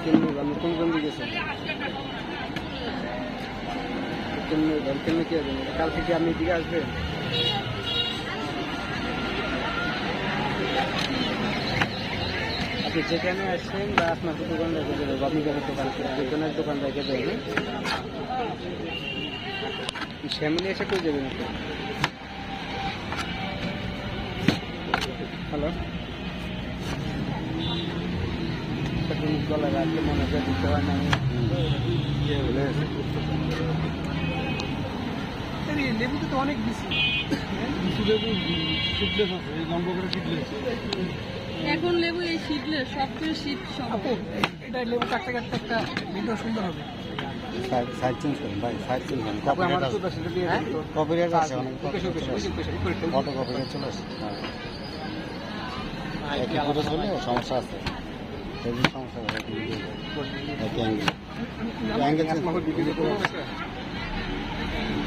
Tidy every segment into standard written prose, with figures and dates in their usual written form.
আপনি কোন দিকে গেছেন? কেমনি কি হবে? কাল থেকে আপনি দিকে আসবেন? আপনি যেখানে আসছেন বা আপনার দোকান রেখে দেবেন, আপনি যখন দোকানের দোকান রেখে দেবেন, ফ্যামিলি এসে করে দেবেন আপনি। হ্যালো, গলায় রাখলে মনে করে দিতে হয় না। লেবুতে তো অনেক বেশি লেবু সিডলেস আছে, লম্বা করে সিডলেস। এখন লেবু এই সিডলেস, সবচেয়ে শীত সব। এটা লেবু কাটতে কাটতে একটা ভিডিও সুন্দর হবে। সাইড চেঞ্জ করেন ভাই, সাইড চেঞ্জ করেন। কপিরাইট আছে, কপিরাইট আছে অনেক, ফটো কপিরাইট চলে আসে। একই ফটো চলে সমস্যা আছে, সেদিন সমস্যা হবে। একই অ্যাঙ্গেল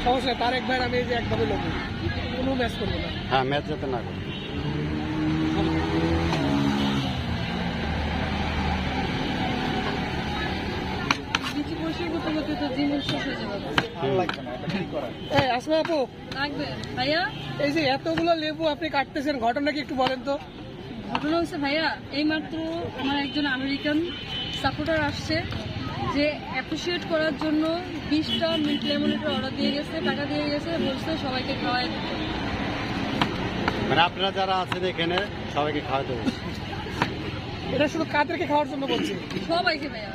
সমস্যা তার একবার আমি এই যে একভাবে লোক কোনো ম্যাচ করবো না। হ্যাঁ, ম্যাচ যাতে না করে। কিছু পয়সা করতে করতে তো জীবন শেষ হয়ে যাবে। এই আসমা আপু, লাগবে ভাইয়া। এই যে এতগুলো লেবু আপনি কাটতেছেন, ঘটনা কি একটু বলেন তো? ঘটনা হচ্ছে ভাইয়া, এইমাত্র আমার একজন আমেরিকান সাপোর্টার আসছে, যে অ্যাপ্রিসিয়েট করার জন্য 20টা মিন্ট লেমনেটের অর্ডার দিয়ে গেছে, টাকা দিয়ে গেছে, বলছে সবাইকে খাওয়াই দিতে। মানে আপনারা যারা আছেন এখানে সবাইকে খাওয়াতে হবে। এটা শুধু কাদেরকে খাওয়ার জন্য বলছি? সবাইকে ভাইয়া,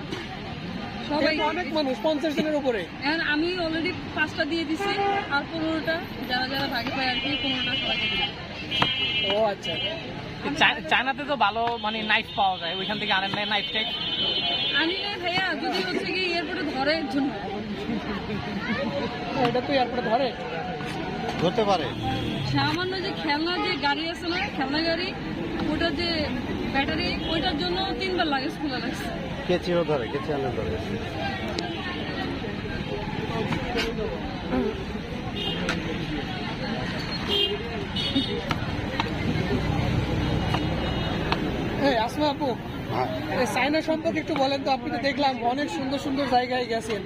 সবাই। অনেক মানুষ, 50 জনের উপরে। এখন আমি অলরেডি 5টা দিয়ে দিছি, আর 15টা যারা যারা ভাগে পায় আর কি, 15টা সবাইকে দিই। ও আচ্ছা। চায়নাতে তো ভালো মানে নাইফ পাওয়া যায়, ওইখান থেকে আনেন না নাইফ টেক? আনি নাই ভাইয়া, যদি হচ্ছে কি এয়ারপোর্টে ধরে একজন। এটা তো এয়ারপোর্টে ধরে ধরতে পারে। সামান্য যে খেলনা যে গাড়ি আছে না, খেলনা গাড়ি, ওটার যে ব্যাটারি, ওইটার জন্য 3বার লাগেজ খোলা লাগছে। কেচিও ধরে, কেচি আনলে ধরে। এই আসমা আপু, হ্যাঁ, চায়না সম্পর্কে একটু বলেন তো। আপনি তো দেখলাম অনেক সুন্দর সুন্দর জায়গায় গেছেন।